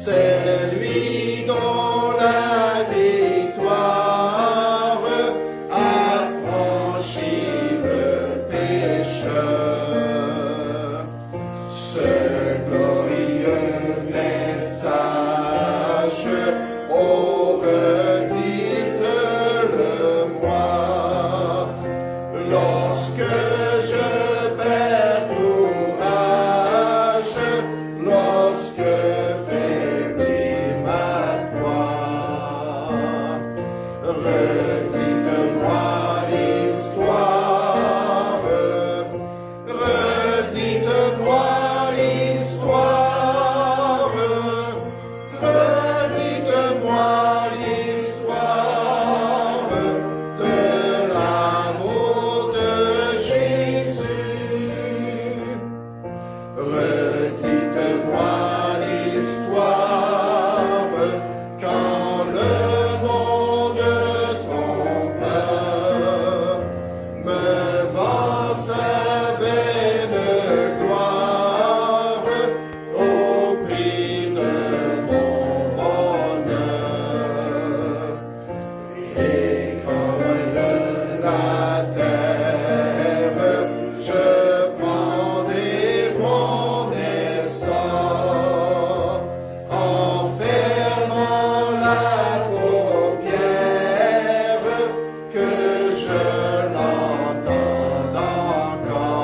c'est lui dont la victoire a franchi le pécheur. Ce glorieux message, ô redites-le-moi, lorsque je perds courage, lorsque faiblit ma foi. Redites-moi l'histoire, redites-moi l'histoire, redites-moi l'histoire de l'amour de Jésus. Redites-moi l'histoire quand le monde trompeur me vend sa vaine gloire au prix de mon bonheur. Et quand loin de la terre, je prendrai mon essor, en fermant la paupière, que je l'entende encore.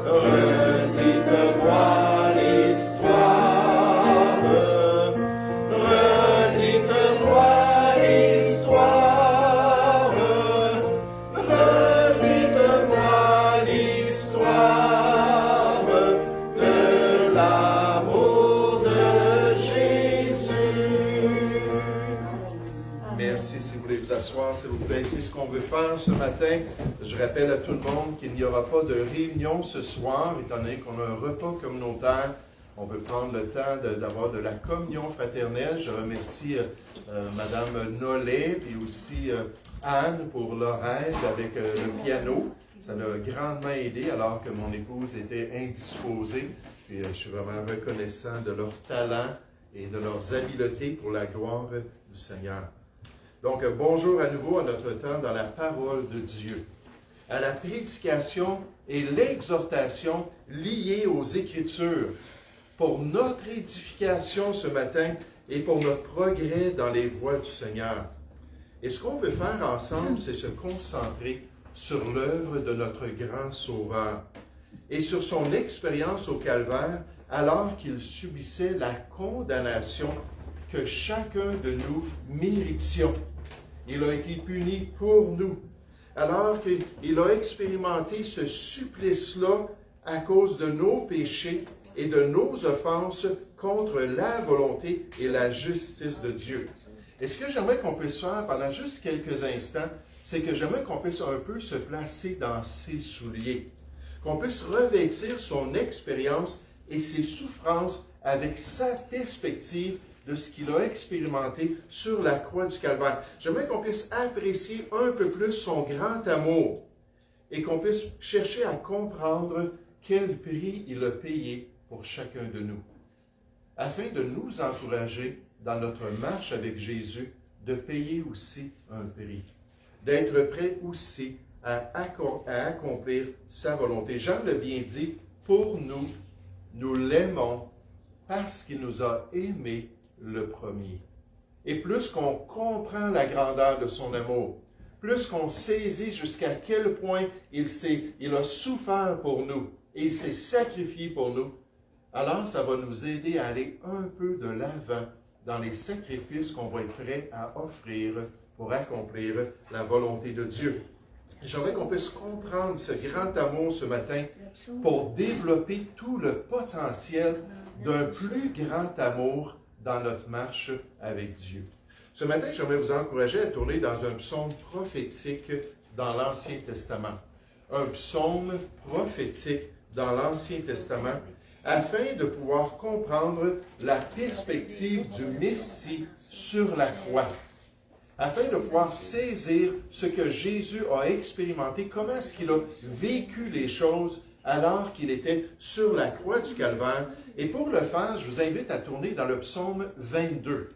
Redites-moi l'histoire, redites-moi l'histoire, redites-moi l'histoire de l'amour de Jésus. Merci. Si vous voulez vous asseoir, s'il vous plaît, c'est ce qu'on veut faire ce matin. Je rappelle à tout le monde qu'il n'y aura pas de réunion ce soir, étant donné qu'on a un repas communautaire. On veut prendre le temps d'avoir de la communion fraternelle. Je remercie Madame Nollet et aussi Anne pour leur aide avec le piano. Ça l'a grandement aidé alors que mon épouse était indisposée. Et je suis vraiment reconnaissant de leur talent et de leurs habiletés pour la gloire du Seigneur. Donc, bonjour à nouveau à notre temps dans la parole de Dieu, à la prédication et l'exhortation liées aux Écritures pour notre édification ce matin et pour notre progrès dans les voies du Seigneur. Et ce qu'on veut faire ensemble, c'est se concentrer sur l'œuvre de notre grand Sauveur et sur son expérience au Calvaire alors qu'il subissait la condamnation que chacun de nous méritions. Il a été puni pour nous, alors qu'il a expérimenté ce supplice-là à cause de nos péchés et de nos offenses contre la volonté et la justice de Dieu. Et ce que j'aimerais qu'on puisse faire pendant juste quelques instants, c'est que j'aimerais qu'on puisse un peu se placer dans ses souliers, qu'on puisse revêtir son expérience et ses souffrances avec sa perspective de ce qu'il a expérimenté sur la croix du Calvaire. J'aimerais qu'on puisse apprécier un peu plus son grand amour et qu'on puisse chercher à comprendre quel prix il a payé pour chacun de nous, afin de nous encourager dans notre marche avec Jésus, de payer aussi un prix, d'être prêt aussi à accomplir sa volonté. Jean l'a bien dit, pour nous, nous l'aimons parce qu'il nous a aimés le premier. Et plus qu'on comprend la grandeur de son amour, plus qu'on saisit jusqu'à quel point il a souffert pour nous et il s'est sacrifié pour nous, alors ça va nous aider à aller un peu de l'avant dans les sacrifices qu'on va être prêt à offrir pour accomplir la volonté de Dieu. J'aimerais qu'on puisse comprendre ce grand amour ce matin pour développer tout le potentiel d'un plus grand amour dans notre marche avec Dieu. Ce matin, j'aimerais vous encourager à tourner dans un psaume prophétique dans l'Ancien Testament. Un psaume prophétique dans l'Ancien Testament afin de pouvoir comprendre la perspective du Messie sur la croix, afin de pouvoir saisir ce que Jésus a expérimenté, comment est-ce qu'il a vécu les choses alors qu'il était sur la croix du Calvaire. Et pour le faire, je vous invite à tourner dans le psaume 22.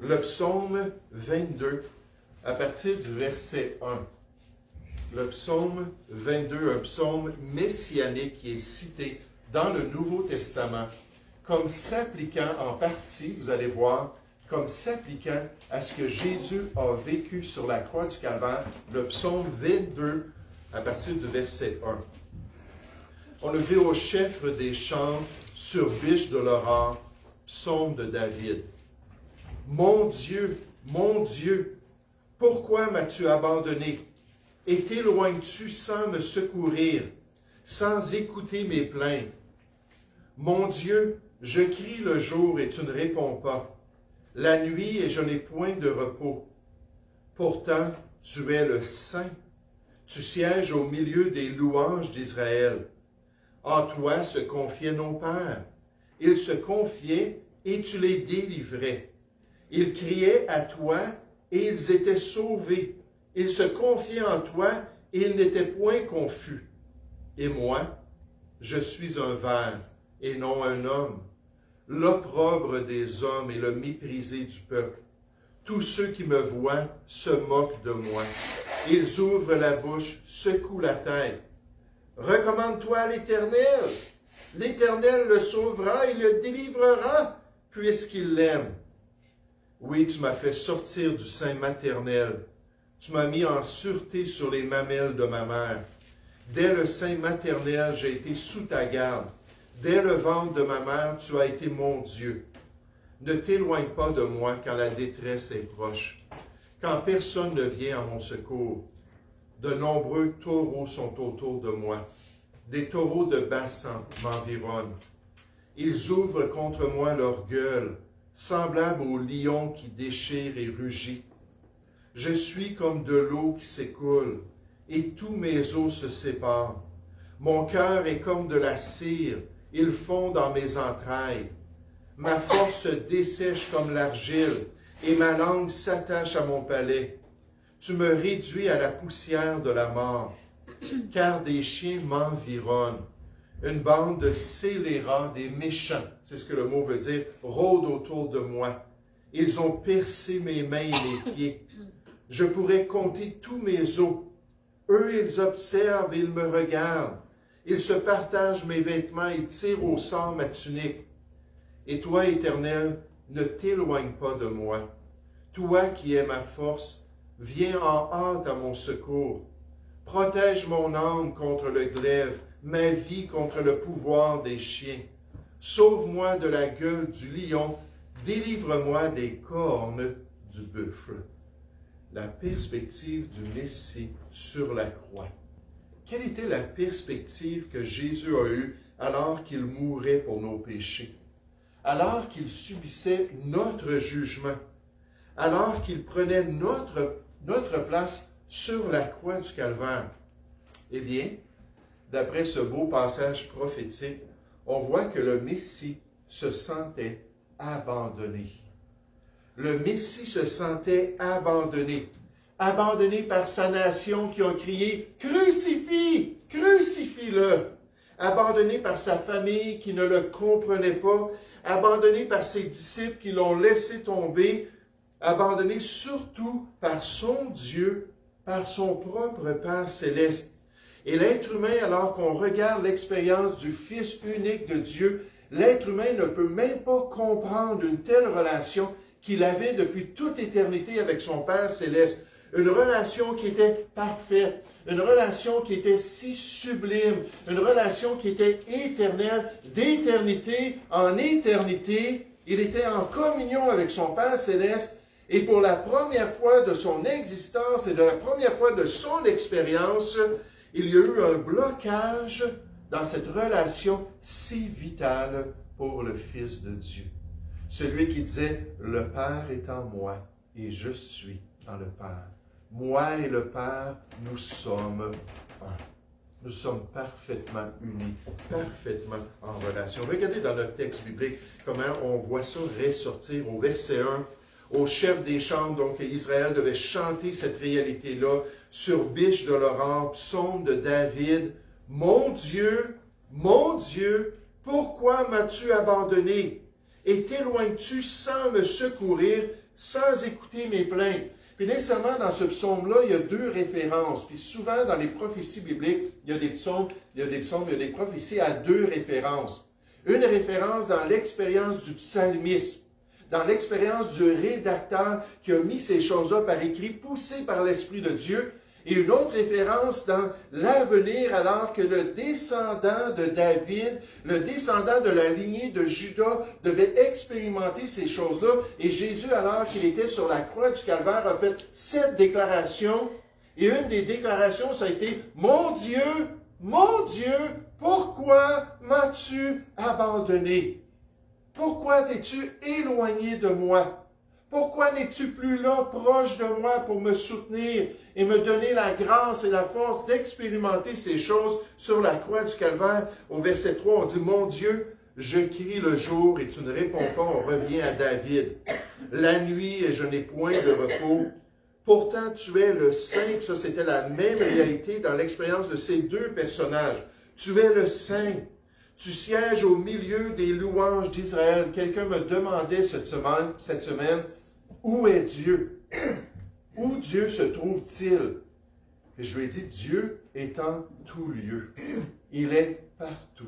Le psaume 22, à partir du verset 1. Le psaume 22, un psaume messianique qui est cité dans le Nouveau Testament comme s'appliquant en partie, vous allez voir, comme s'appliquant à ce que Jésus a vécu sur la croix du Calvaire, le psaume 22, à partir du verset 1. On nous dit au chef des chants, sur biche de l'aurore, psaume de David. Mon Dieu, pourquoi m'as-tu abandonné? Et t'éloignes-tu sans me secourir, sans écouter mes plaintes? Mon Dieu, je crie le jour et tu ne réponds pas, la nuit et je n'ai point de repos. Pourtant, tu es le Saint, tu sièges au milieu des louanges d'Israël. En toi se confiaient nos pères. Ils se confiaient et tu les délivrais. Ils criaient à toi et ils étaient sauvés. Ils se confiaient en toi et ils n'étaient point confus. Et moi, je suis un ver et non un homme, l'opprobre des hommes et le méprisé du peuple. Tous ceux qui me voient se moquent de moi. Ils ouvrent la bouche, secouent la tête. Recommande-toi à l'Éternel. L'Éternel le sauvera et le délivrera, puisqu'il l'aime. Oui, tu m'as fait sortir du sein maternel. Tu m'as mis en sûreté sur les mamelles de ma mère. Dès le sein maternel, j'ai été sous ta garde. Dès le ventre de ma mère, tu as été mon Dieu. Ne t'éloigne pas de moi quand la détresse est proche, quand personne ne vient à mon secours. De nombreux taureaux sont autour de moi. Des taureaux de Bassan m'environnent. Ils ouvrent contre moi leur gueule, semblables aux lions qui déchirent et rugit. Je suis comme de l'eau qui s'écoule, et tous mes os se séparent. Mon cœur est comme de la cire, il fond dans mes entrailles. Ma force se dessèche comme l'argile, et ma langue s'attache à mon palais. Tu me réduis à la poussière de la mort, car des chiens m'environnent. Une bande de scélérats, des méchants, c'est ce que le mot veut dire, rôde autour de moi. Ils ont percé mes mains et mes pieds. Je pourrais compter tous mes os. Eux, ils observent et ils me regardent. Ils se partagent mes vêtements et tirent au sort ma tunique. Et toi, Éternel, ne t'éloigne pas de moi. Toi qui es ma force, viens en hâte à mon secours. Protège mon âme contre le glaive, ma vie contre le pouvoir des chiens. Sauve-moi de la gueule du lion, délivre-moi des cornes du buffle. La perspective du Messie sur la croix. Quelle était la perspective que Jésus a eue alors qu'il mourait pour nos péchés? Alors qu'il subissait notre jugement? Alors qu'il prenait notre place sur la croix du Calvaire? Eh bien, d'après ce beau passage prophétique, on voit que le Messie se sentait abandonné. Le Messie se sentait abandonné. Abandonné par sa nation qui ont crié « Crucifie! Crucifie-le! » Abandonné par sa famille qui ne le comprenait pas. Abandonné par ses disciples qui l'ont laissé tomber. Abandonné surtout par son Dieu, par son propre Père céleste. Et l'être humain, alors qu'on regarde l'expérience du Fils unique de Dieu, l'être humain ne peut même pas comprendre une telle relation qu'il avait depuis toute éternité avec son Père céleste. Une relation qui était parfaite, une relation qui était si sublime, une relation qui était éternelle, d'éternité en éternité. Il était en communion avec son Père céleste et pour la première fois de son existence et de la première fois de son expérience, il y a eu un blocage dans cette relation si vitale pour le Fils de Dieu. Celui qui disait « Le Père est en moi et je suis dans le Père. Moi et le Père, nous sommes un. » Nous sommes parfaitement unis, parfaitement en relation. Regardez dans notre texte biblique comment on voit ça ressortir au verset 1. Au chef des chants, donc Israël devait chanter cette réalité-là sur biche de l'aurore, psaume de David. mon Dieu, pourquoi m'as-tu abandonné? Et t'éloignes-tu sans me secourir, sans écouter mes plaintes? Puis nécessairement, dans ce psaume-là, il y a deux références. Puis souvent, dans les prophéties bibliques, il y a des prophéties à deux références. Une référence dans l'expérience du psalmiste, dans l'expérience du rédacteur qui a mis ces choses-là par écrit, poussé par l'Esprit de Dieu, et une autre référence dans l'avenir, alors que le descendant de David, le descendant de la lignée de Judas, devait expérimenter ces choses-là. Et Jésus, alors qu'il était sur la croix du Calvaire, a fait 7 déclarations. Et une des déclarations, ça a été « Mon Dieu, pourquoi m'as-tu abandonné? Pourquoi t'es-tu éloigné de moi? Pourquoi n'es-tu plus là, proche de moi, pour me soutenir et me donner la grâce et la force d'expérimenter ces choses sur la croix du Calvaire? » Au verset 3, on dit « Mon Dieu, je crie le jour et tu ne réponds pas. » On revient à David. « La nuit et je n'ai point de repos. Pourtant tu es le Saint. » Ça, c'était la même réalité dans l'expérience de ces deux personnages. « Tu es le Saint. Tu sièges au milieu des louanges d'Israël. » Quelqu'un me demandait cette semaine, où est Dieu? Où Dieu se trouve-t-il? Et je lui ai dit, Dieu est en tout lieu. Il est partout.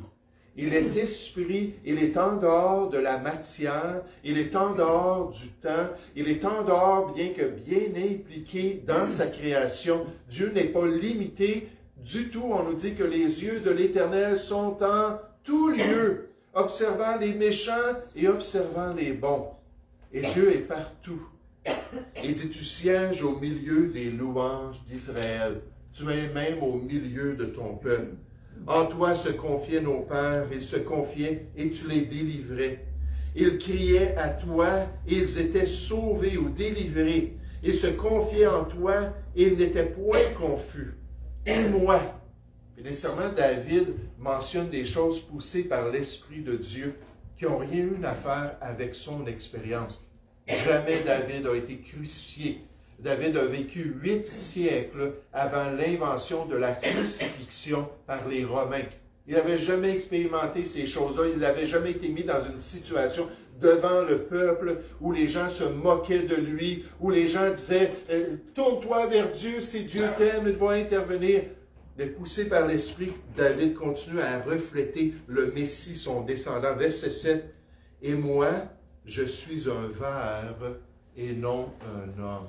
Il est esprit, il est en dehors de la matière, il est en dehors du temps, il est en dehors, bien que bien impliqué dans sa création. Dieu n'est pas limité du tout. On nous dit que les yeux de l'Éternel sont en tout lieu, observant les méchants et observant les bons. Et Dieu est partout. Il dit, tu sièges au milieu des louanges d'Israël. Tu es même au milieu de ton peuple. En toi se confiaient nos pères, ils se confiaient et tu les délivrais. Ils criaient à toi et ils étaient sauvés ou délivrés. Ils se confiaient en toi et ils n'étaient point confus. Et moi. Et nécessairement, David mentionne des choses poussées par l'Esprit de Dieu qui n'ont rien eu à faire avec son expérience. Jamais David a été crucifié. David a vécu 8 siècles avant l'invention de la crucifixion par les Romains. Il n'avait jamais expérimenté ces choses-là. Il n'avait jamais été mis dans une situation devant le peuple où les gens se moquaient de lui, où les gens disaient « Tourne-toi vers Dieu, si Dieu t'aime, il va intervenir. » Mais poussé par l'Esprit, David continue à refléter le Messie, son descendant. Verset 7. « Et moi, je suis un ver et non un homme. »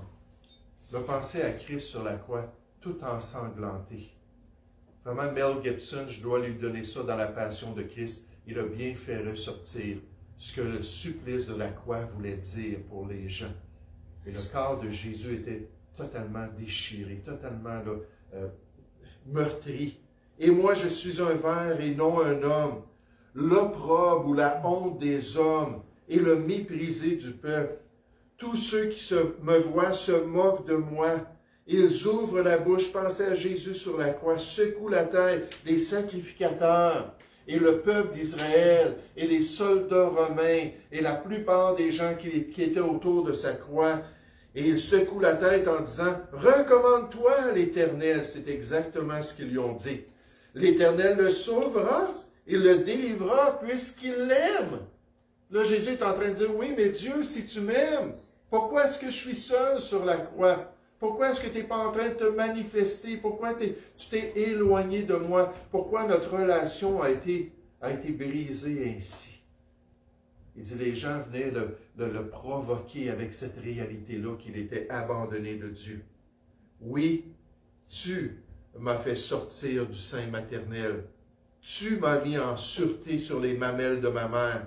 Il a pensé à Christ sur la croix, tout ensanglanté. Vraiment, Mel Gibson, je dois lui donner ça dans la passion de Christ. Il a bien fait ressortir ce que le supplice de la croix voulait dire pour les gens. Et le corps de Jésus était totalement déchiré, totalement meurtri. Et moi, je suis un ver et non un homme, l'opprobre ou la honte des hommes et le méprisé du peuple. Tous ceux qui me voient se moquent de moi. Ils ouvrent la bouche, pensez à Jésus sur la croix, secouent la tête, les sacrificateurs et le peuple d'Israël et les soldats romains et la plupart des gens qui étaient autour de sa croix. Et ils secouent la tête en disant « Recommande-toi à l'Éternel ». C'est exactement ce qu'ils lui ont dit. L'Éternel le sauvera, il le délivrera puisqu'il l'aime. Là, Jésus est en train de dire « Oui, mais Dieu, si tu m'aimes, pourquoi est-ce que je suis seul sur la croix? Pourquoi est-ce que tu n'es pas en train de te manifester? Pourquoi tu t'es éloigné de moi? Pourquoi notre relation a été brisée ainsi? » Il dit, les gens venaient le provoquer avec cette réalité-là qu'il était abandonné de Dieu. Oui, tu m'as fait sortir du sein maternel. Tu m'as mis en sûreté sur les mamelles de ma mère.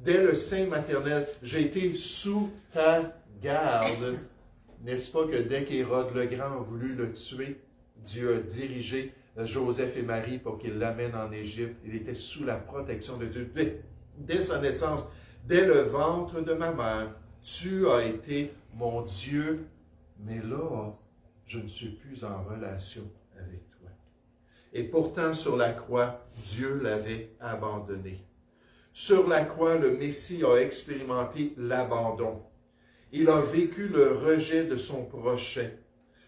Dès le sein maternel, j'ai été sous ta garde. N'est-ce pas que dès qu'Hérode le Grand a voulu le tuer, Dieu a dirigé Joseph et Marie pour qu'ils l'amènent en Égypte. Il était sous la protection de Dieu. Dès sa naissance, dès le ventre de ma mère, tu as été mon Dieu, mais là, je ne suis plus en relation avec toi. Et pourtant, sur la croix, Dieu l'avait abandonné. Sur la croix, le Messie a expérimenté l'abandon. Il a vécu le rejet de son prochain,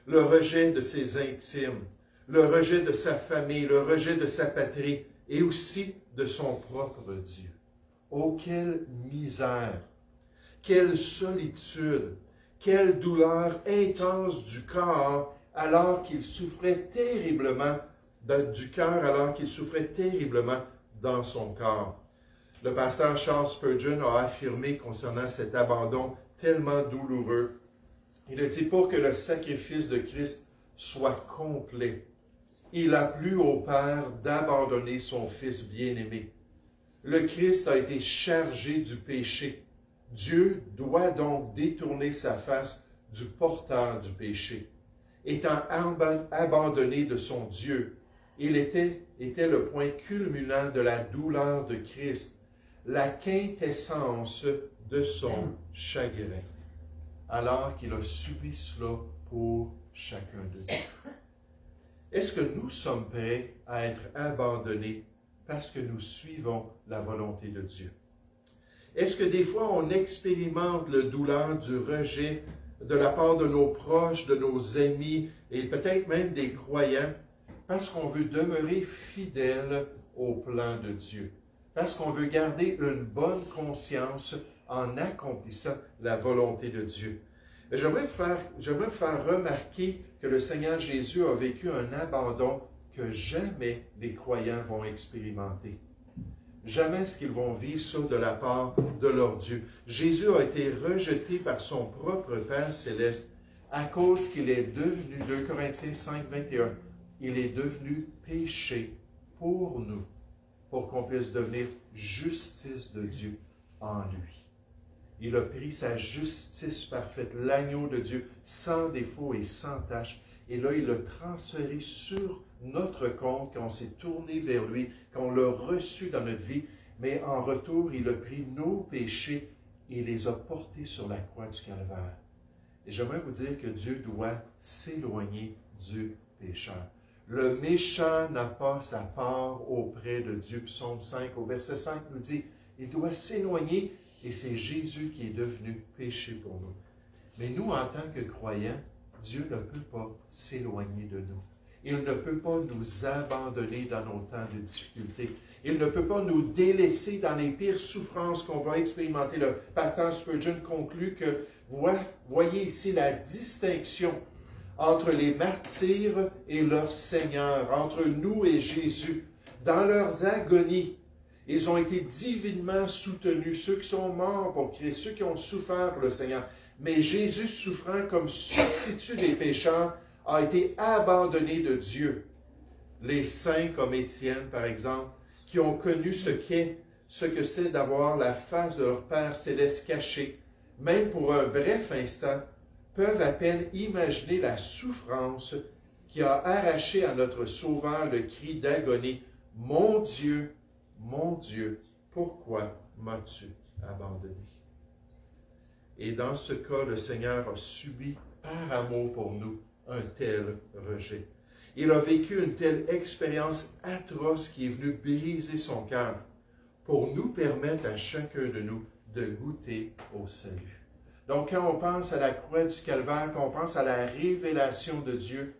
le rejet de ses intimes, le rejet de sa famille, le rejet de sa patrie et aussi de son propre Dieu. Oh, quelle misère, quelle solitude, quelle douleur intense du corps alors qu'il souffrait terriblement du cœur, alors qu'il souffrait terriblement dans son corps. Le pasteur Charles Spurgeon a affirmé concernant cet abandon tellement douloureux. Il a dit, pour que le sacrifice de Christ soit complet, il a plu au Père d'abandonner son Fils bien-aimé. Le Christ a été chargé du péché. Dieu doit donc détourner sa face du porteur du péché. Étant abandonné de son Dieu, il était le point culminant de la douleur de Christ, la quintessence de son chagrin, alors qu'il a subi cela pour chacun de nous. Est-ce que nous sommes prêts à être abandonnés parce que nous suivons la volonté de Dieu? Est-ce que des fois on expérimente la douleur du rejet de la part de nos proches, de nos amis et peut-être même des croyants parce qu'on veut demeurer fidèle au plan de Dieu, parce qu'on veut garder une bonne conscience en accomplissant la volonté de Dieu? J'aimerais faire remarquer que le Seigneur Jésus a vécu un abandon que jamais les croyants vont expérimenter. Jamais est-ce qu'ils vont vivre ça de la part de leur Dieu. Jésus a été rejeté par son propre Père céleste à cause qu'il est devenu, 2 Corinthiens 5, 21, il est devenu péché pour nous, pour qu'on puisse devenir justice de Dieu en lui. Il a pris sa justice parfaite, l'agneau de Dieu, sans défaut et sans tache. Et là, il l'a transféré sur notre compte quand on s'est tourné vers lui, quand on l'a reçu dans notre vie. Mais en retour, il a pris nos péchés et les a portés sur la croix du Calvaire. Et j'aimerais vous dire que Dieu doit s'éloigner du pécheur. Le méchant n'a pas sa part auprès de Dieu. Psaume 5, au verset 5, nous dit, il doit s'éloigner. Et c'est Jésus qui est devenu péché pour nous. Mais nous, en tant que croyants, Dieu ne peut pas s'éloigner de nous. Il ne peut pas nous abandonner dans nos temps de difficulté. Il ne peut pas nous délaisser dans les pires souffrances qu'on va expérimenter. Le pasteur Spurgeon conclut que, voyez ici la distinction entre les martyrs et leur Seigneur, entre nous et Jésus. Dans leurs agonies, ils ont été divinement soutenus, ceux qui sont morts pour Christ, ceux qui ont souffert pour le Seigneur. Mais Jésus, souffrant comme substitut des pécheurs, a été abandonné de Dieu. Les saints comme Étienne, par exemple, qui ont connu ce que c'est d'avoir la face de leur Père céleste cachée, même pour un bref instant, peuvent à peine imaginer la souffrance qui a arraché à notre Sauveur le cri d'agonie « Mon Dieu, pourquoi m'as-tu abandonné? » Et dans ce cas, le Seigneur a subi, par amour pour nous, un tel rejet. Il a vécu une telle expérience atroce qui est venue briser son cœur pour nous permettre à chacun de nous de goûter au salut. Donc, quand on pense à la croix du Calvaire, quand on pense à la révélation de Dieu,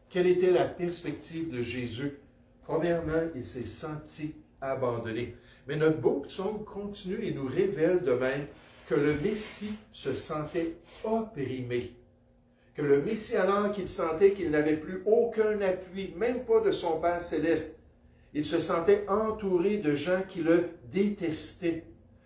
quelle était la perspective de Jésus? Premièrement, il s'est senti abandonné. Mais notre beau psaume continue et nous révèle de même que le Messie se sentait opprimé. Que le Messie, alors qu'il sentait qu'il n'avait plus aucun appui, même pas de son Père céleste, il se sentait entouré de gens qui le détestaient,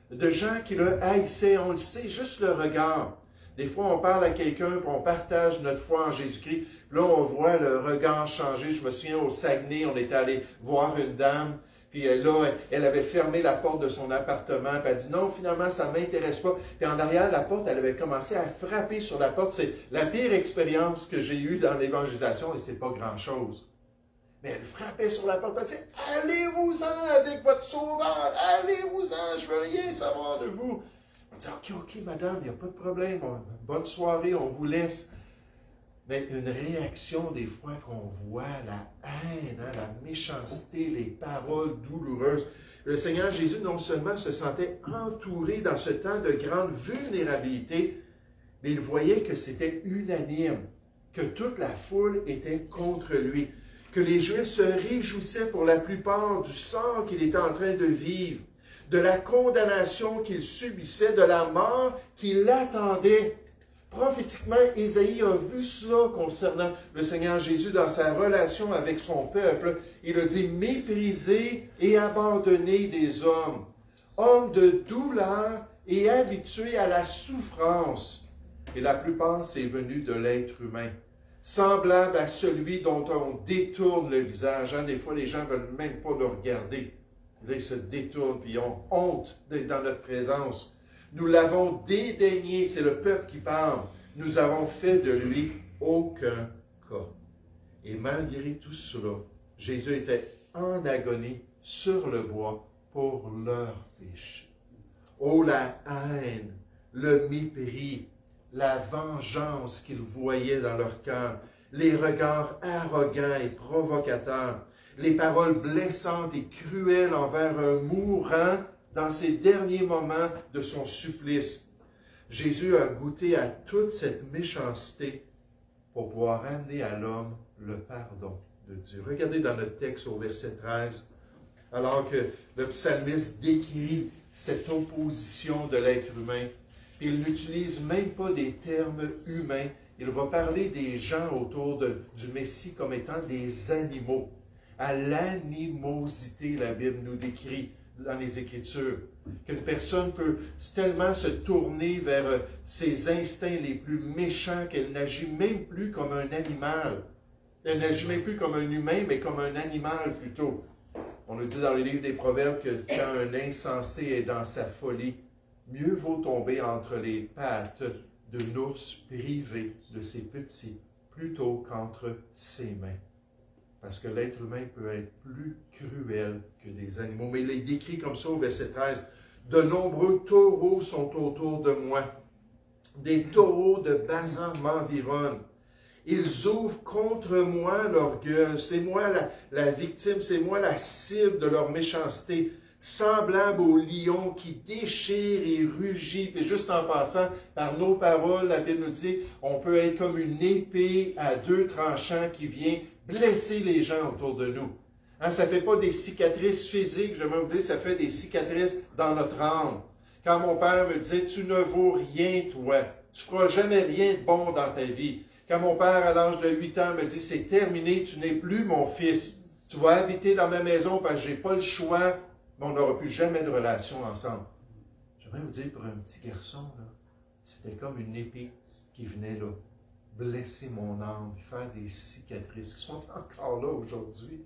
de gens qui le haïssaient. On le sait, juste le regard. Des fois, on parle à quelqu'un, puis on partage notre foi en Jésus-Christ. Là, on voit le regard changer. Je me souviens, au Saguenay, on était allé voir une dame, puis là, elle avait fermé la porte de son appartement, puis elle dit non, finalement, ça ne m'intéresse pas. Puis en arrière de la porte, elle avait commencé à frapper sur la porte. C'est la pire expérience que j'ai eue dans l'évangélisation, et c'est pas grand-chose. Mais elle frappait sur la porte, elle dit « Allez-vous-en avec votre sauveur, allez-vous-en, je veux rien savoir de vous. » On dit « Ok, madame, il n'y a pas de problème, bonne soirée, on vous laisse. » Mais une réaction des fois qu'on voit, la haine, la méchanceté, les paroles douloureuses. Le Seigneur Jésus non seulement se sentait entouré dans ce temps de grande vulnérabilité, mais il voyait que c'était unanime, que toute la foule était contre lui. que les Juifs se réjouissaient pour la plupart du sort qu'il était en train de vivre, de la condamnation qu'il subissait, de la mort qui l'attendait. Prophétiquement, Ésaïe a vu cela concernant le Seigneur Jésus dans sa relation avec son peuple. Il a dit « méprisé et abandonné des hommes, homme de douleur et habitué à la souffrance. » Et la plupart, c'est venu de l'être humain, semblable à celui dont on détourne le visage. Des fois, les gens ne veulent même pas nous regarder. Là, ils se détournent et ils ont honte d'être dans notre présence. Nous l'avons dédaigné, c'est le peuple qui parle. Nous avons fait de lui aucun cas. Et malgré tout cela, Jésus était en agonie sur le bois pour leur péché. Oh, la haine, le mépris, la vengeance qu'ils voyaient dans leur cœur, les regards arrogants et provocateurs, les paroles blessantes et cruelles envers un mourant dans ses derniers moments de son supplice. Jésus a goûté à toute cette méchanceté pour pouvoir amener à l'homme le pardon de Dieu. Regardez dans notre texte au verset 13, alors que le psalmiste décrit cette opposition de l'être humain. Il n'utilise même pas des termes humains. Il va parler des gens autour du Messie comme étant des animaux. À l'animosité, la Bible nous décrit dans les Écritures, qu'une personne peut tellement se tourner vers ses instincts les plus méchants qu'elle n'agit même plus comme un animal. Elle n'agit même plus comme un humain, mais comme un animal plutôt. On nous dit dans le livre des Proverbes que quand un insensé est dans sa folie, mieux vaut tomber entre les pattes d'un ours privé de ses petits, plutôt qu'entre ses mains. Parce que l'être humain peut être plus cruel que des animaux. Mais il est décrit comme ça au verset 13. « De nombreux taureaux sont autour de moi. Des taureaux de Basan m'environnent. Ils ouvrent contre moi leur gueule. C'est moi la victime, c'est moi la cible de leur méchanceté. Semblable au lion qui déchire et rugit. » Et juste en passant, par nos paroles, la Bible nous dit, on peut être comme une épée à deux tranchants qui vient blesser les gens autour de nous. Ça ne fait pas des cicatrices physiques, je vais vous dire, ça fait des cicatrices dans notre âme. Quand mon père me disait, tu ne vaux rien, toi. Tu ne feras jamais rien de bon dans ta vie. Quand mon père, à l'âge de 8 ans, me dit, c'est terminé, tu n'es plus mon fils. Tu vas habiter dans ma maison parce que je n'ai pas le choix, mais on n'aura plus jamais de relation ensemble. J'aimerais vous dire, pour un petit garçon, c'était comme une épée qui venait là, blesser mon âme, faire des cicatrices qui sont encore là aujourd'hui.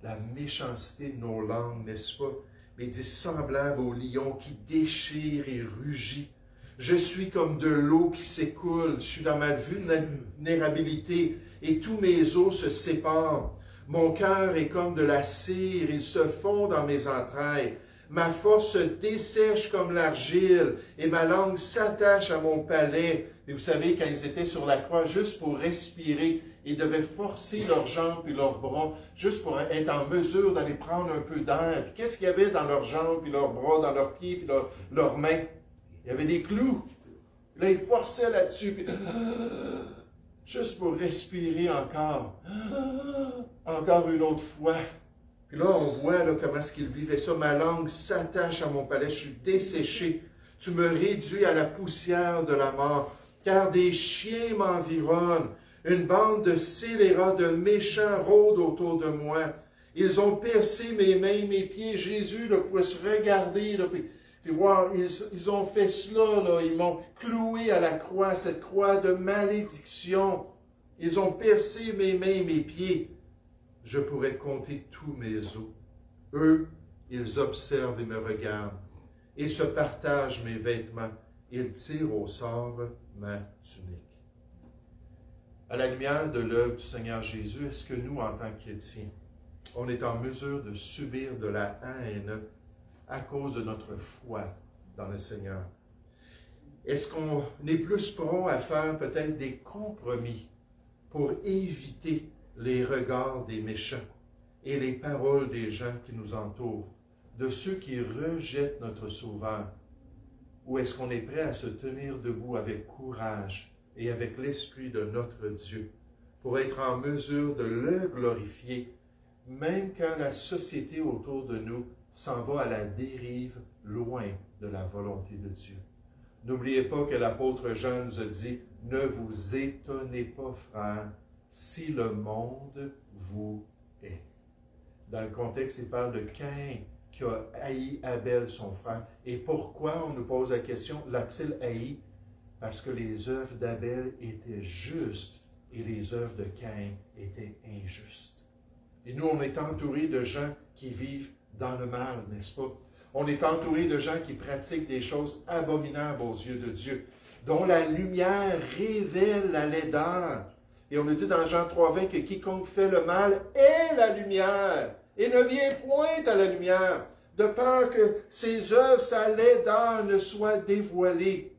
La méchanceté de nos langues, n'est-ce pas? Mais il dit semblable au lion qui déchire et rugit. Je suis comme de l'eau qui s'écoule, je suis dans ma vulnérabilité et tous mes os se séparent. Mon cœur est comme de la cire, il se fond dans mes entrailles. Ma force se dessèche comme l'argile et ma langue s'attache à mon palais. Et vous savez, quand ils étaient sur la croix, juste pour respirer, ils devaient forcer leurs jambes et leurs bras, juste pour être en mesure d'aller prendre un peu d'air. Puis qu'est-ce qu'il y avait dans leurs jambes, puis leurs bras, dans leurs pieds, puis leurs mains? Il y avait des clous. Là, ils forçaient là-dessus, puis juste pour respirer encore. Encore une autre fois. Puis là, on voit comment est-ce qu'ils vivaient ça. Ma langue s'attache à mon palais, je suis desséché. Tu me réduis à la poussière de la mort, car des chiens m'environnent. Une bande de scélérats, de méchants rôdent autour de moi. Ils ont percé mes mains, mes pieds. Jésus pouvait se regarder, puis voir, ils ont fait cela, ils m'ont cloué à la croix, cette croix de malédiction. Ils ont percé mes mains, mes pieds. Je pourrais compter tous mes os. Eux, ils observent et me regardent, et se partagent mes vêtements. Ils tirent au sort ma tunique. À la lumière de l'œuvre du Seigneur Jésus, est-ce que nous, en tant que chrétiens, on est en mesure de subir de la haine à cause de notre foi dans le Seigneur? Est-ce qu'on est plus prompt à faire peut-être des compromis pour éviter les regards des méchants et les paroles des gens qui nous entourent, de ceux qui rejettent notre Sauveur? Ou est-ce qu'on est prêt à se tenir debout avec courage et avec l'Esprit de notre Dieu pour être en mesure de le glorifier, même quand la société autour de nous s'en va à la dérive, loin de la volonté de Dieu. N'oubliez pas que l'apôtre Jean nous a dit, « Ne vous étonnez pas, frères, si le monde vous hait. » Dans le contexte, il parle de Caïn qui a haï Abel, son frère. Et pourquoi, on nous pose la question, l'a-t-il haï? Parce que les œuvres d'Abel étaient justes et les œuvres de Caïn étaient injustes. Et nous, on est entourés de gens qui vivent dans le mal, n'est-ce pas? On est entouré de gens qui pratiquent des choses abominables aux yeux de Dieu, dont la lumière révèle la laideur. Et on nous dit dans Jean 3,20 que quiconque fait le mal est la lumière et ne vient point à la lumière, de peur que ses œuvres, sa laideur ne soient dévoilées.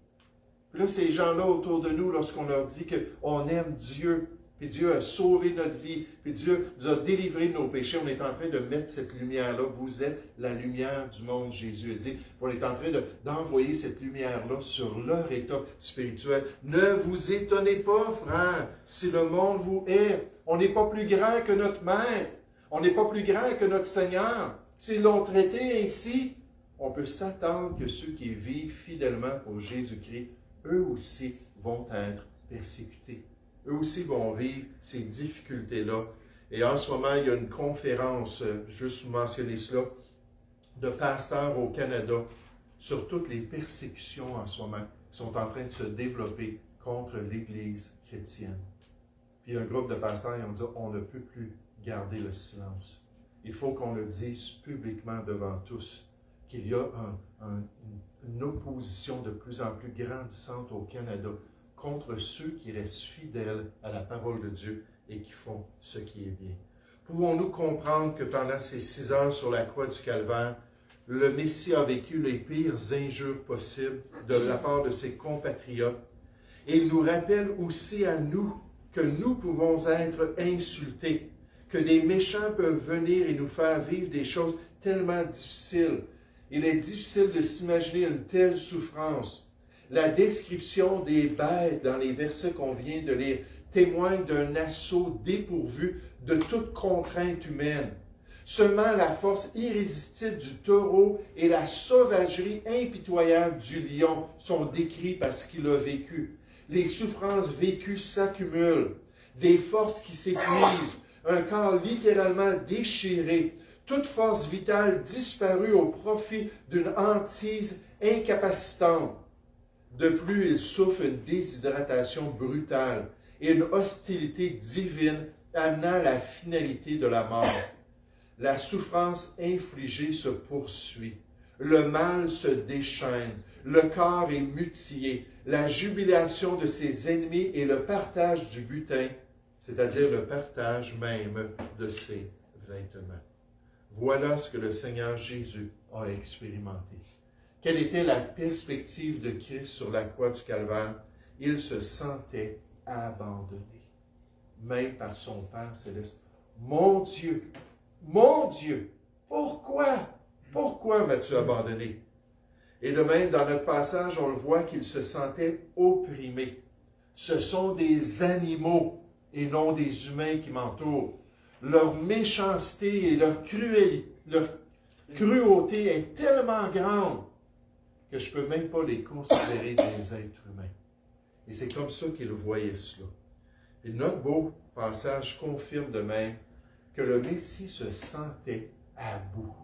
Puis là, ces gens-là autour de nous, lorsqu'on leur dit qu'on aime Dieu, puis Dieu a sauvé notre vie, puis Dieu nous a délivrés de nos péchés, on est en train de mettre cette lumière-là. Vous êtes la lumière du monde, Jésus a dit. On est en train d'envoyer cette lumière-là sur leur état spirituel. Ne vous étonnez pas, frères, si le monde vous hait. On n'est pas plus grand que notre Maître. On n'est pas plus grand que notre Seigneur. S'ils l'ont traité ainsi, on peut s'attendre que ceux qui vivent fidèlement pour Jésus-Christ, eux aussi vont être persécutés. Eux aussi vont vivre ces difficultés-là. Et en ce moment, il y a une conférence, juste vous mentionner cela, de pasteurs au Canada sur toutes les persécutions en ce moment qui sont en train de se développer contre l'Église chrétienne. Puis il y a un groupe de pasteurs qui ont dit « On ne peut plus garder le silence. Il faut qu'on le dise publiquement devant tous qu'il y a une opposition de plus en plus grandissante au Canada contre ceux qui restent fidèles à la parole de Dieu et qui font ce qui est bien. » Pouvons-nous comprendre que pendant ces 6 heures sur la croix du Calvaire, le Messie a vécu les pires injures possibles de la part de ses compatriotes. Et il nous rappelle aussi à nous que nous pouvons être insultés, que des méchants peuvent venir et nous faire vivre des choses tellement difficiles. Il est difficile de s'imaginer une telle souffrance. La description des bêtes dans les versets qu'on vient de lire témoigne d'un assaut dépourvu de toute contrainte humaine. Seulement la force irrésistible du taureau et la sauvagerie impitoyable du lion sont décrits par ce qu'il a vécu. Les souffrances vécues s'accumulent, des forces qui s'épuisent, un corps littéralement déchiré, toute force vitale disparue au profit d'une hantise incapacitante. De plus, il souffre une déshydratation brutale et une hostilité divine amenant la finalité de la mort. La souffrance infligée se poursuit. Le mal se déchaîne. Le corps est mutilé. La jubilation de ses ennemis et le partage du butin, c'est-à-dire le partage même de ses vêtements. Voilà ce que le Seigneur Jésus a expérimenté. Quelle était la perspective de Christ sur la croix du Calvaire? Il se sentait abandonné, même par son Père céleste. Mon Dieu, pourquoi m'as-tu abandonné? Et de même, dans notre passage, on le voit qu'il se sentait opprimé. Ce sont des animaux et non des humains qui m'entourent. Leur méchanceté et leur cruauté est tellement grande que je ne peux même pas les considérer des êtres humains. Et c'est comme ça qu'il voyait cela. Et notre beau passage confirme de même que le Messie se sentait à bout.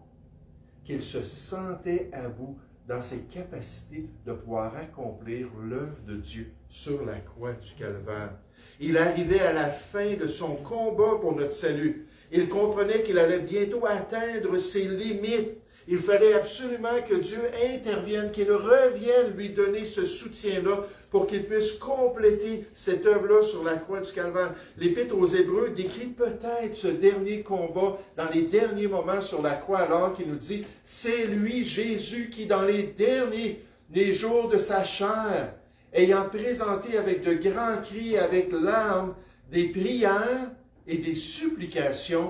Qu'il se sentait à bout dans ses capacités de pouvoir accomplir l'œuvre de Dieu sur la croix du Calvaire. Il arrivait à la fin de son combat pour notre salut. Il comprenait qu'il allait bientôt atteindre ses limites. Il fallait absolument que Dieu intervienne, qu'il revienne lui donner ce soutien-là pour qu'il puisse compléter cette œuvre-là sur la croix du Calvaire. L'Épître aux Hébreux décrit peut-être ce dernier combat dans les derniers moments sur la croix, alors qu'il nous dit « C'est lui, Jésus, qui dans les derniers jours de sa chair, ayant présenté avec de grands cris, avec larmes, des prières et des supplications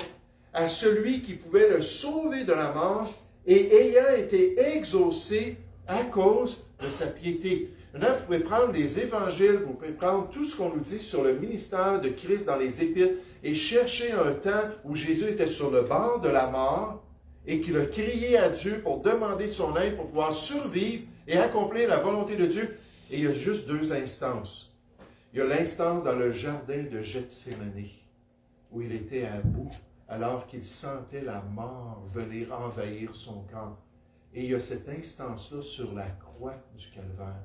à celui qui pouvait le sauver de la mort, et ayant été exaucé à cause de sa piété. Maintenant, vous pouvez prendre les évangiles, vous pouvez prendre tout ce qu'on nous dit sur le ministère de Christ dans les Épîtres et chercher un temps où Jésus était sur le bord de la mort et qu'il a crié à Dieu pour demander son aide pour pouvoir survivre et accomplir la volonté de Dieu. Et il y a juste deux instances. Il y a l'instance dans le jardin de Gethsémani, où il était à bout, alors qu'il sentait la mort venir envahir son corps. Et il y a cette instance-là sur la croix du Calvaire.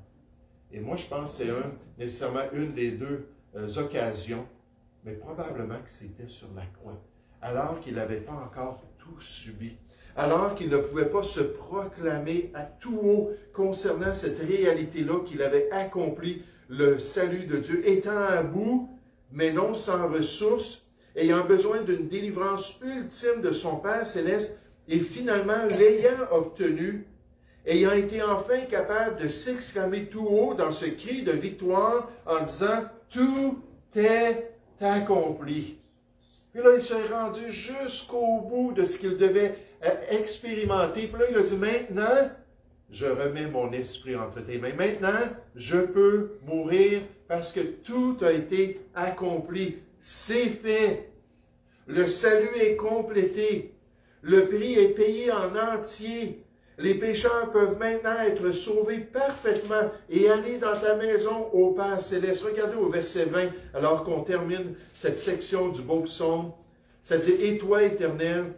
Et moi, je pense que c'est nécessairement une des deux occasions, mais probablement que c'était sur la croix, alors qu'il n'avait pas encore tout subi, alors qu'il ne pouvait pas se proclamer à tout haut concernant cette réalité-là qu'il avait accompli le salut de Dieu, étant à bout, mais non sans ressources, ayant besoin d'une délivrance ultime de son Père céleste, et finalement, l'ayant obtenu, ayant été enfin capable de s'exclamer tout haut dans ce cri de victoire en disant « Tout est accompli ». Puis là, il s'est rendu jusqu'au bout de ce qu'il devait expérimenter. Puis là, il a dit « Maintenant, je remets mon esprit entre tes mains. Maintenant, je peux mourir parce que tout a été accompli. C'est fait. Le salut est complété. Le prix est payé en entier. Les pécheurs peuvent maintenant être sauvés parfaitement et aller dans ta maison au Père céleste. Regardez au verset 20, alors qu'on termine cette section du beau psaume. Ça dit « Et toi, Éternel,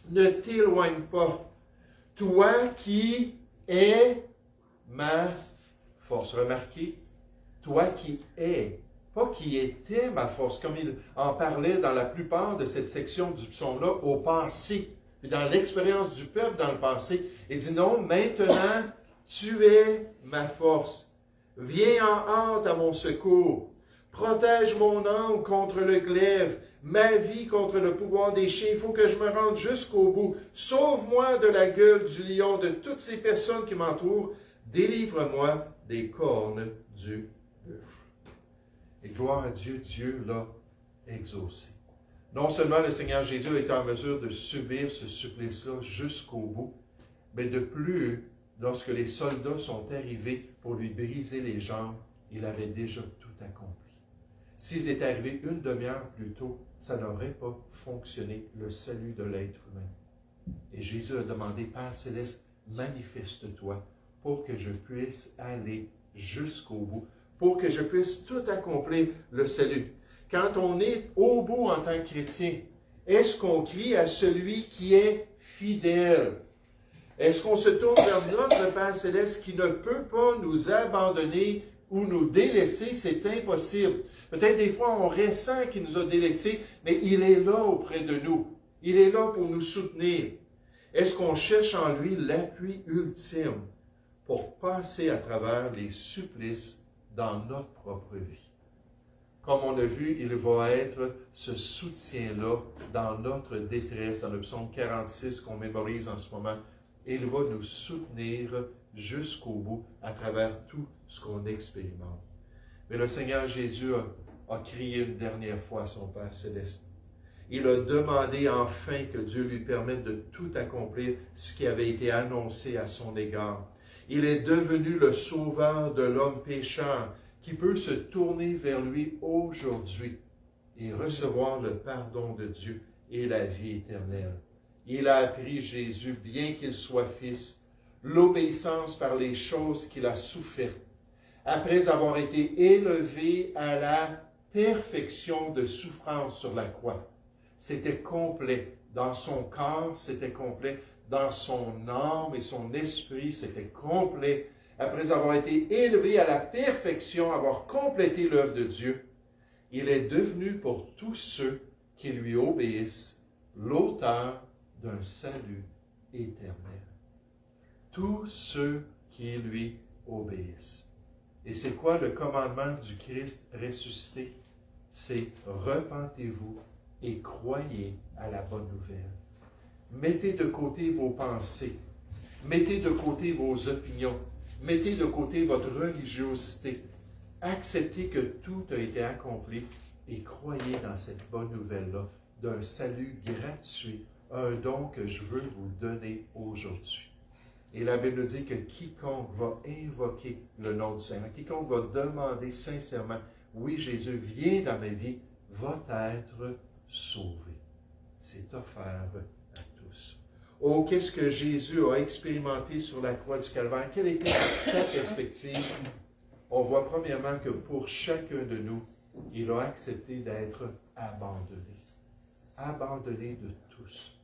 ne t'éloigne pas, toi qui es ma force. » Remarquez, toi qui es, pas qui était ma force, comme il en parlait dans la plupart de cette section du psaume-là au passé. Puis dans l'expérience du peuple dans le passé, il dit non, maintenant, tu es ma force. Viens en hâte à mon secours. Protège mon âme contre le glaive, ma vie contre le pouvoir des chiens. Il faut que je me rende jusqu'au bout. Sauve-moi de la gueule du lion, de toutes ces personnes qui m'entourent. Délivre-moi des cornes du buffle. Et gloire à Dieu, Dieu l'a exaucé. Non seulement le Seigneur Jésus a été en mesure de subir ce supplice-là jusqu'au bout, mais de plus, lorsque les soldats sont arrivés pour lui briser les jambes, il avait déjà tout accompli. S'ils étaient arrivés une demi-heure plus tôt, ça n'aurait pas fonctionné, le salut de l'être humain. Et Jésus a demandé, Père céleste, manifeste-toi pour que je puisse aller jusqu'au bout, pour que je puisse tout accomplir le salut. Quand on est au bout en tant que chrétien, est-ce qu'on crie à celui qui est fidèle? Est-ce qu'on se tourne vers notre Père céleste qui ne peut pas nous abandonner ou nous délaisser? C'est impossible. Peut-être des fois on ressent qu'il nous a délaissés, mais il est là auprès de nous. Il est là pour nous soutenir. Est-ce qu'on cherche en lui l'appui ultime pour passer à travers les supplices dans notre propre vie? Comme on a vu, il va être ce soutien-là dans notre détresse, dans le psaume 46 qu'on mémorise en ce moment. Et il va nous soutenir jusqu'au bout à travers tout ce qu'on expérimente. Mais le Seigneur Jésus a crié une dernière fois à son Père céleste. Il a demandé enfin que Dieu lui permette de tout accomplir ce qui avait été annoncé à son égard. Il est devenu le sauveur de l'homme pécheur, qui peut se tourner vers lui aujourd'hui et recevoir le pardon de Dieu et la vie éternelle. Il a appris, Jésus, bien qu'il soit fils, l'obéissance par les choses qu'il a souffertes, après avoir été élevé à la perfection de souffrance sur la croix. C'était complet. Dans son corps, c'était complet. Dans son âme et son esprit, c'était complet. Après avoir été élevé à la perfection, avoir complété l'œuvre de Dieu, il est devenu pour tous ceux qui lui obéissent l'auteur d'un salut éternel. Tous ceux qui lui obéissent. Et c'est quoi le commandement du Christ ressuscité? C'est repentez-vous et croyez à la bonne nouvelle. Mettez de côté vos pensées. Mettez de côté vos opinions. Mettez de côté votre religiosité. Acceptez que tout a été accompli et croyez dans cette bonne nouvelle-là d'un salut gratuit, un don que je veux vous donner aujourd'hui. Et la Bible nous dit que quiconque va invoquer le nom du Seigneur, quiconque va demander sincèrement, oui, Jésus, viens dans ma vie, va être sauvé. C'est offert à tous. Oh, qu'est-ce que Jésus a expérimenté sur la croix du Calvaire? Quelle était sa perspective? On voit premièrement que pour chacun de nous, il a accepté d'être abandonné. Abandonné de tous.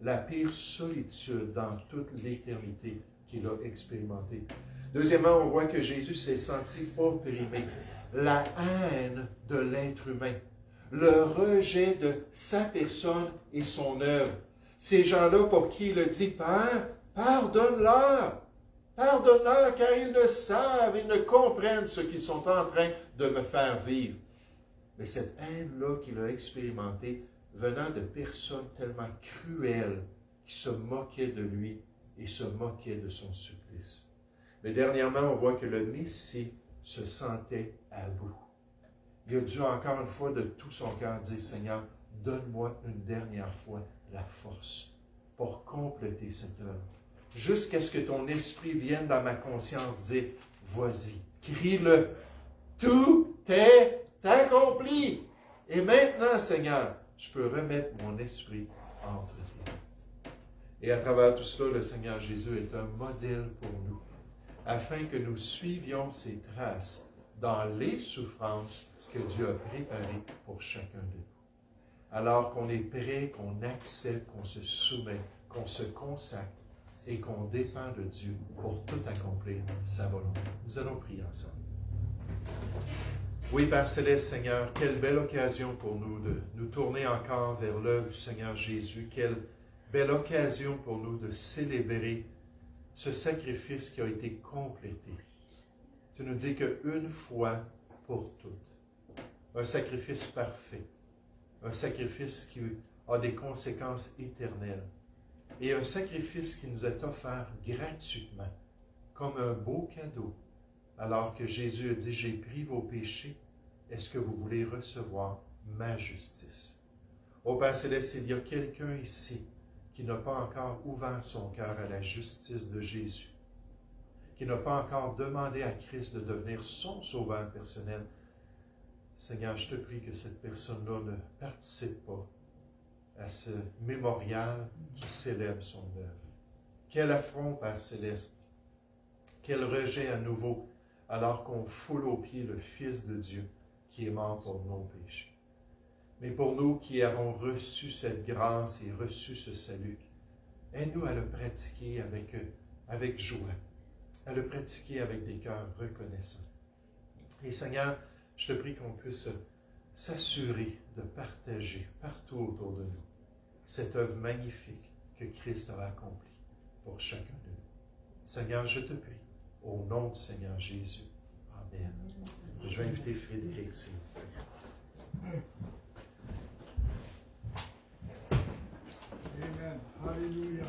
La pire solitude dans toute l'éternité qu'il a expérimentée. Deuxièmement, on voit que Jésus s'est senti opprimé. La haine de l'être humain. Le rejet de sa personne et son œuvre. Ces gens-là pour qui il a dit, Père, pardonne-leur. Pardonne-leur car ils ne savent, ils ne comprennent ce qu'ils sont en train de me faire vivre. Mais cette haine-là qu'il a expérimentée, venant de personnes tellement cruelles qui se moquaient de lui et se moquaient de son supplice. Mais dernièrement, on voit que le Messie se sentait à bout. Il a dû encore une fois de tout son cœur dire, Seigneur, donne-moi une dernière fois la force pour compléter cette œuvre. Jusqu'à ce que ton esprit vienne dans ma conscience dire, vas-y, crie-le, tout est accompli. Et maintenant, Seigneur, je peux remettre mon esprit entre tes mains. Et à travers tout cela, le Seigneur Jésus est un modèle pour nous, afin que nous suivions ses traces dans les souffrances que Dieu a préparées pour chacun de nous. Alors qu'on est prêt, qu'on accepte, qu'on se soumet, qu'on se consacre et qu'on dépend de Dieu pour tout accomplir sa volonté. Nous allons prier ensemble. Oui, Père Céleste, Seigneur, quelle belle occasion pour nous de nous tourner encore vers l'œuvre du Seigneur Jésus. Quelle belle occasion pour nous de célébrer ce sacrifice qui a été complété. Tu nous dis qu'une fois pour toutes, un sacrifice parfait, un sacrifice qui a des conséquences éternelles et un sacrifice qui nous est offert gratuitement, comme un beau cadeau. Alors que Jésus a dit, j'ai pris vos péchés, est-ce que vous voulez recevoir ma justice? Ô Père Céleste, il y a quelqu'un ici qui n'a pas encore ouvert son cœur à la justice de Jésus, qui n'a pas encore demandé à Christ de devenir son sauveur personnel. Seigneur, je te prie que cette personne-là ne participe pas à ce mémorial qui célèbre son œuvre. Quel affront, Père Céleste, quel rejet à nouveau, alors qu'on foule aux pieds le Fils de Dieu qui est mort pour nos péchés. Mais pour nous qui avons reçu cette grâce et reçu ce salut, aide-nous à le pratiquer avec joie, à le pratiquer avec des cœurs reconnaissants. Et Seigneur, je te prie qu'on puisse s'assurer de partager partout autour de nous cette œuvre magnifique que Christ a accomplie pour chacun de nous. Seigneur, je te prie, au nom du Seigneur Jésus. Amen. Je vais inviter Frédéric, s'il vous plaît. Amen. Hallelujah.